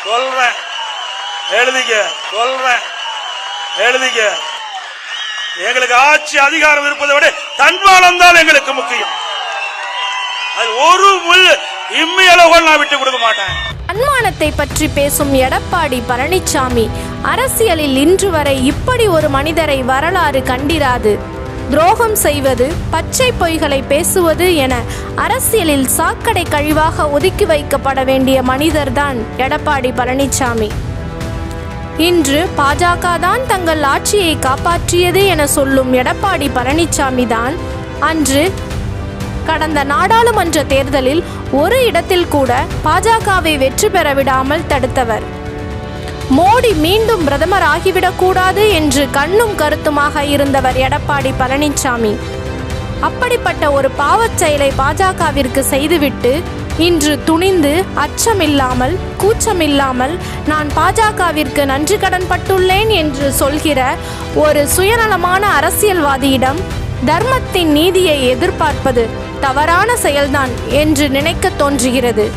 சொல்றேன், எழுதிக்க. சொல்றேன், எழுதிக்க. எங்களுக்கு ஆட்சி அதிகாரம் இருப்பதை விட தன்மானம் தான் எங்களுக்கு முக்கியம். அது ஒரு முள் இம்மியளவு நான் விட்டு கொடுக்க மாட்டேன். தன்மானத்தை பற்றி பேசும் எடப்பாடி பழனிசாமி அரசியலில் இன்று வரை இப்படி ஒரு மனிதரை வரலாறு கண்டிராது. துரோகம் செய்வது, பச்சை பொய்களை பேசுவது என அரசியலில் சாக்கடை கழிவாக ஒதுக்கி வைக்கப்பட வேண்டிய மனிதர்தான் எடப்பாடி பழனிசாமி. இன்று பாஜக தான் தங்கள் ஆட்சியை காப்பாற்றியது என சொல்லும் எடப்பாடி பழனிசாமி தான் அன்று கடந்த நாடாளுமன்ற தேர்தலில் ஒரு இடத்தில் கூட பாஜகவை வெற்றி பெற விடாமல் தடுத்தவர். மோடி மீண்டும் பிரதமர் ஆகிவிடக்கூடாது என்று கண்ணும் கருத்துமாக இருந்தவர் எடப்பாடி பழனிசாமி. அப்படிப்பட்ட ஒரு பாவச் செயலை பாஜகவிற்கு செய்துவிட்டு இன்று துணிந்து அச்சமில்லாமல் கூச்சமில்லாமல் நான் பாஜகவிற்கு நன்றி கடன் பட்டுள்ளேன் என்று சொல்கிற ஒரு சுயநலமான அரசியல்வாதியிடம் தர்மத்தின் நீதியை எதிர்பார்ப்பது தவறான செயல்தான் என்று நினைக்க தோன்றுகிறது.